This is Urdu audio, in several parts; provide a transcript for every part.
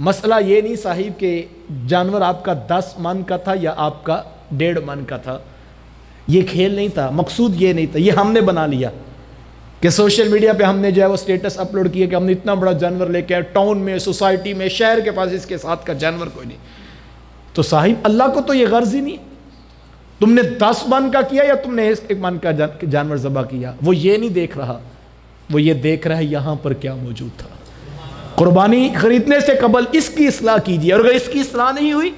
مسئلہ یہ نہیں صاحب کہ جانور آپ کا 10 من کا تھا یا آپ کا 1.5 من کا تھا، یہ کھیل نہیں تھا، مقصود یہ نہیں تھا، یہ ہم نے بنا لیا کہ سوشل میڈیا پہ ہم نے جو ہے وہ سٹیٹس اپلوڈ کیا کہ ہم نے اتنا بڑا جانور لے کے آئے، ٹاؤن میں، سوسائٹی میں، شہر کے پاس اس کے ساتھ کا جانور کوئی نہیں۔ تو صاحب اللہ کو تو یہ غرض ہی نہیں، تم نے 10 من کا کیا یا تم نے 1 من کا جانور ذبح کیا، وہ یہ نہیں دیکھ رہا، وہ یہ دیکھ رہا ہے یہاں پر کیا موجود تھا۔ قربانی خریدنے سے قبل اس کی اصلاح کیجیے، اور اگر اس کی اصلاح نہیں ہوئی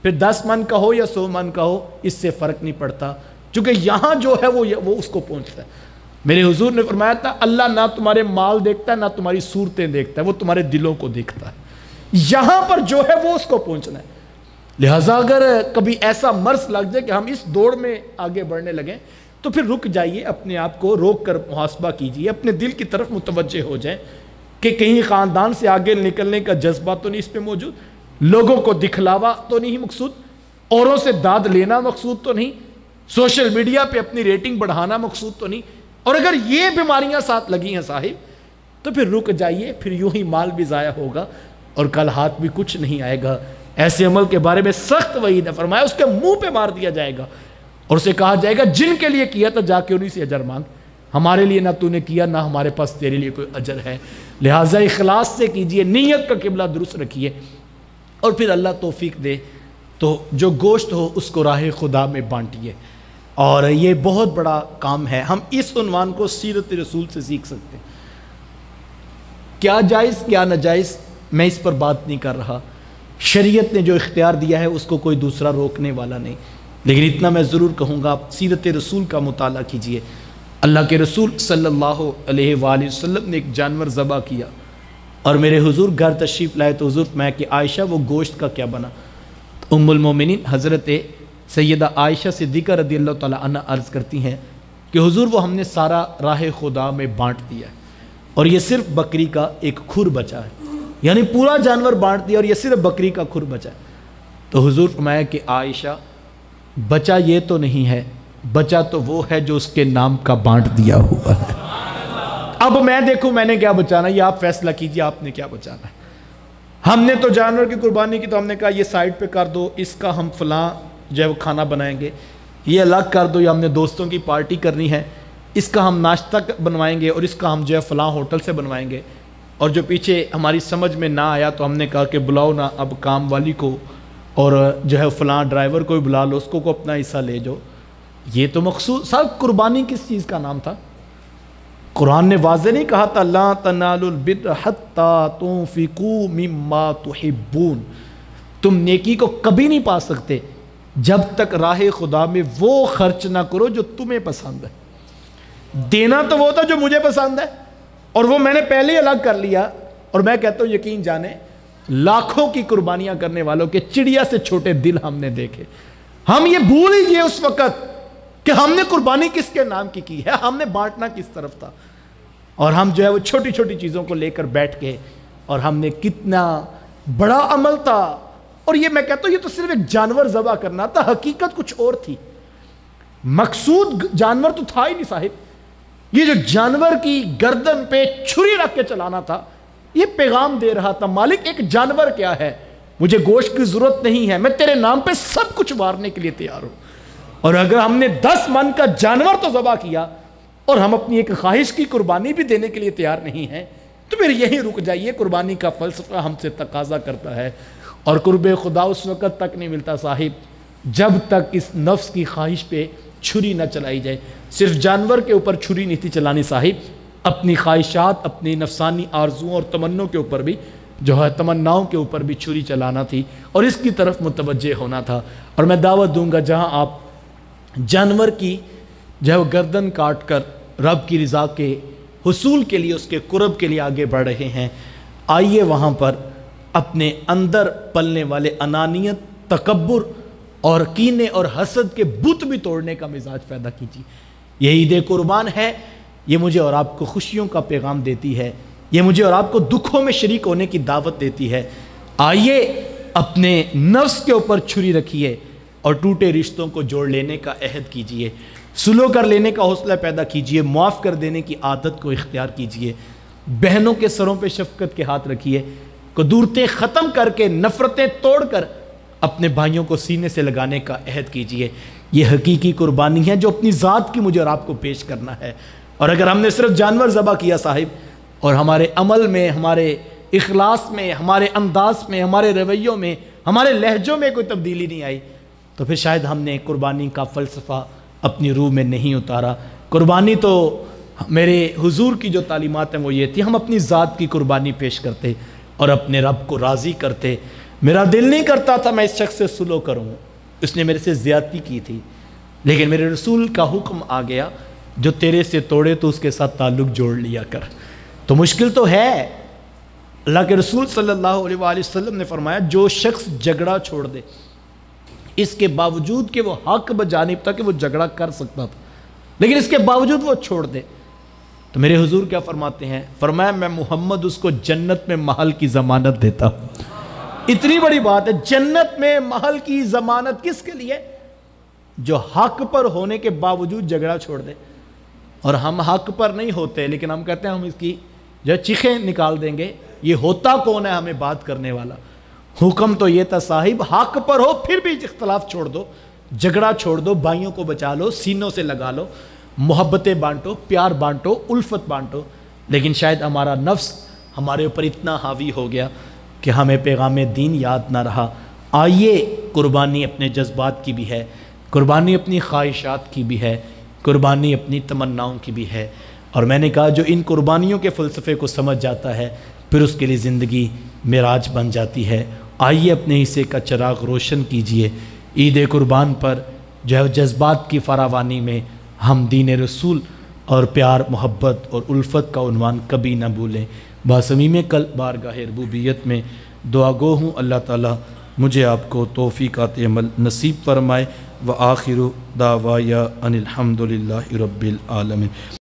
پھر 10 من کا ہو یا 100 من کا ہو، اس سے فرق نہیں پڑتا، چونکہ یہاں جو ہے وہ اس کو پہنچتا ہے۔ میرے حضور نے فرمایا تھا اللہ نہ تمہارے مال دیکھتا ہے نہ تمہاری صورتیں دیکھتا ہے، وہ تمہارے دلوں کو دیکھتا ہے، یہاں پر جو ہے وہ اس کو پہنچنا ہے۔ لہٰذا اگر کبھی ایسا مرض لگ جائے کہ ہم اس دوڑ میں آگے بڑھنے لگیں تو پھر رک جائیے، اپنے آپ کو روک کر محاسبہ کیجیے، اپنے دل کی طرف متوجہ ہو جائیں کہ کہیں خاندان سے آگے نکلنے کا جذبہ تو نہیں اس پہ موجود، لوگوں کو دکھلاوا تو نہیں مقصود، اوروں سے داد لینا مقصود تو نہیں، سوشل میڈیا پہ اپنی ریٹنگ بڑھانا مقصود تو نہیں۔ اور اگر یہ بیماریاں ساتھ لگی ہیں صاحب تو پھر رک جائیے، پھر یوں ہی مال بھی ضائع ہوگا اور کل ہاتھ بھی کچھ نہیں آئے گا۔ ایسے عمل کے بارے میں سخت وعید ہے، فرمایا اس کے منہ پہ مار دیا جائے گا اور اسے کہا جائے گا جن کے لیے کیا تھا جا کے انہیں سے اجر مانگ، ہمارے لیے نہ تو نے کیا نہ ہمارے پاس تیرے لیے کوئی اجر ہے۔ لہٰذا اخلاص سے کیجئے، نیت کا قبلہ درست رکھیے، اور پھر اللہ توفیق دے تو جو گوشت ہو اس کو راہ خدا میں بانٹیے۔ اور یہ بہت بڑا کام ہے، ہم اس عنوان کو سیرت رسول سے سیکھ سکتے ہیں۔ کیا جائز کیا ناجائز میں اس پر بات نہیں کر رہا، شریعت نے جو اختیار دیا ہے اس کو کوئی دوسرا روکنے والا نہیں، لیکن اتنا میں ضرور کہوں گا آپ سیرت رسول کا مطالعہ کیجئے۔ اللہ کے رسول صلی اللہ علیہ وآلہ وسلم نے ایک جانور ذبح کیا اور میرے حضور گھر تشریف لائے تو حضور میں کہ عائشہ وہ گوشت کا کیا بنا؟ ام المومنین حضرت سیدہ عائشہ صدیقہ رضی اللہ تعالیٰ عنہ عرض کرتی ہیں کہ حضور وہ ہم نے سارا راہ خدا میں بانٹ دیا ہے اور یہ صرف بکری کا ایک کھر بچا ہے، یعنی پورا جانور بانٹ دیا اور یہ صرف بکری کا کھر بچا ہے۔ تو حضور فرمایا کہ عائشہ بچا یہ تو نہیں ہے، بچا تو وہ ہے جو اس کے نام کا بانٹ دیا ہوا ہے۔ اب میں دیکھوں میں نے کیا بچانا، یہ آپ فیصلہ کیجئے آپ نے کیا بچانا ہے۔ ہم نے تو جانور کی قربانی کی تو ہم نے کہا یہ سائڈ پہ کر دو، اس کا ہم فلاں جو ہے وہ کھانا بنائیں گے، یہ الگ کر دو، یا ہم نے دوستوں کی پارٹی کرنی ہے اس کا ہم ناشتہ بنوائیں گے اور اس کا ہم جو ہے فلاں ہوٹل سے بنوائیں گے، اور جو پیچھے ہماری سمجھ میں نہ آیا تو ہم نے کہا کہ بلاؤ نا اب کام والی کو اور جو ہے فلاں ڈرائیور کو بلا لو، اس کو اپنا حصہ لے جاؤ۔ یہ تو مقصود صاحب قربانی کس چیز کا نام تھا؟ قرآن نے واضح نہیں کہا تھا لا تنالوا البر حتی تنفقوا مما تحبون، تم نیکی کو کبھی نہیں پا سکتے جب تک راہ خدا میں وہ خرچ نہ کرو جو تمہیں پسند ہے۔ دینا تو وہ تھا جو مجھے پسند ہے اور وہ میں نے پہلے ہی الگ کر لیا، اور میں کہتا ہوں یقین جانیں لاکھوں کی قربانیاں کرنے والوں کے چڑیا سے چھوٹے دل ہم نے دیکھے۔ ہم یہ بھول ہی گئے اس وقت کہ ہم نے قربانی کس کے نام کی ہے، ہم نے بانٹنا کس طرف تھا، اور ہم جو ہے وہ چھوٹی چھوٹی چیزوں کو لے کر بیٹھ گئے، اور ہم نے کتنا بڑا عمل تھا۔ اور یہ میں کہتا ہوں یہ تو صرف ایک جانور ذبح کرنا تھا، حقیقت کچھ اور تھی، مقصود جانور تو تھا ہی نہیں صاحب۔ یہ جو جانور کی گردن پہ چھری رکھ کے چلانا تھا یہ پیغام دے رہا تھا مالک ایک جانور کیا ہے، مجھے گوشت کی ضرورت نہیں ہے، میں تیرے نام پہ سب کچھ مارنے کے لیے تیار ہوں۔ اور اگر ہم نے 10 من کا جانور تو ذبح کیا اور ہم اپنی ایک خواہش کی قربانی بھی دینے کے لیے تیار نہیں ہیں تو پھر یہی رک جائیے۔ قربانی کا فلسفہ ہم سے تقاضا کرتا ہے، اور قرب خدا اس وقت تک نہیں ملتا صاحب جب تک اس نفس کی خواہش پہ چھری نہ چلائی جائے۔ صرف جانور کے اوپر چھری نہیں تھی چلانی صاحب، اپنی خواہشات، اپنی نفسانی آرزوؤں اور تمنوں کے اوپر بھی جو ہے تمناؤں کے اوپر بھی چھری چلانا تھی اور اس کی طرف متوجہ ہونا تھا۔ اور میں دعوت دوں گا جہاں آپ جانور کی جو ہے وہ گردن کاٹ کر رب کی رضا کے حصول کے لیے، اس کے قرب کے لیے آگے بڑھ رہے ہیں، آئیے وہاں پر اپنے اندر پلنے والے انانیت، تکبر اور کینے اور حسد کے بت بھی توڑنے کا مزاج پیدا کیجیے۔ یہ عید قربان ہے، یہ مجھے اور آپ کو خوشیوں کا پیغام دیتی ہے، یہ مجھے اور آپ کو دکھوں میں شریک ہونے کی دعوت دیتی ہے۔ آئیے اپنے نفس کے اوپر چھری رکھیے اور ٹوٹے رشتوں کو جوڑ لینے کا عہد کیجیے، سلو کر لینے کا حوصلہ پیدا کیجیے، معاف کر دینے کی عادت کو اختیار کیجیے، بہنوں کے سروں پہ شفقت کے ہاتھ رکھیے، کدورتیں ختم کر کے، نفرتیں توڑ کر اپنے بھائیوں کو سینے سے لگانے کا عہد کیجئے۔ یہ حقیقی قربانی ہے جو اپنی ذات کی مجھے اور آپ کو پیش کرنا ہے۔ اور اگر ہم نے صرف جانور ذبح کیا صاحب، اور ہمارے عمل میں، ہمارے اخلاص میں، ہمارے انداز میں، ہمارے رویوں میں، ہمارے لہجوں میں کوئی تبدیلی نہیں آئی، تو پھر شاید ہم نے قربانی کا فلسفہ اپنی روح میں نہیں اتارا۔ قربانی تو میرے حضور کی جو تعلیمات ہیں وہ یہ تھی، ہم اپنی ذات کی قربانی پیش کرتے اور اپنے رب کو راضی کرتے۔ میرا دل نہیں کرتا تھا میں اس شخص سے سلو کروں، اس نے میرے سے زیادتی کی تھی، لیکن میرے رسول کا حکم آ گیا، جو تیرے سے توڑے تو اس کے ساتھ تعلق جوڑ لیا کر۔ تو مشکل تو ہے۔ اللہ کے رسول صلی اللہ علیہ وآلہ وسلم نے فرمایا، جو شخص جھگڑا چھوڑ دے، اس کے باوجود کہ وہ حق بجانب تھا کہ وہ جھگڑا کر سکتا تھا، لیکن اس کے باوجود وہ چھوڑ دے، تو میرے حضور کیا فرماتے ہیں؟ فرمایا میں محمد اس کو جنت میں محل کی ضمانت دیتا ہوں۔ اتنی بڑی بات ہے، جنت میں محل کی ضمانت کس کے لیے؟ جو حق پر ہونے کے باوجود جھگڑا چھوڑ دے۔ اور ہم حق پر نہیں ہوتے، لیکن ہم کہتے ہیں ہم اس کی جو چیخیں نکال دیں گے۔ یہ ہوتا کون ہے ہمیں بات کرنے والا؟ حکم تو یہ تھا صاحب، حق پر ہو پھر بھی اختلاف چھوڑ دو، جھگڑا چھوڑ دو، بھائیوں کو بچا لو، سینوں سے لگا لو، محبتیں بانٹو، پیار بانٹو، الفت بانٹو۔ لیکن شاید ہمارا نفس ہمارے اوپر اتنا حاوی ہو گیا کہ ہمیں پیغام دین یاد نہ رہا۔ آئیے، قربانی اپنے جذبات کی بھی ہے، قربانی اپنی خواہشات کی بھی ہے، قربانی اپنی تمناؤں کی بھی ہے۔ اور میں نے کہا جو ان قربانیوں کے فلسفے کو سمجھ جاتا ہے، پھر اس کے لیے زندگی معراج بن جاتی ہے۔ آئیے اپنے حصے کا چراغ روشن کیجئے۔ عید قربان پر جو ہے جذبات کی فراوانی میں ہم دین رسول اور پیار، محبت اور الفت کا عنوان کبھی نہ بھولیں۔ باصمیم قلب بارگاہ ربوبیت میں دعا گو ہوں اللہ تعالیٰ مجھے آپ کو توفیقات عمل نصیب فرمائے۔ وآخر دعوایا ان الحمد للہ رب العالمین۔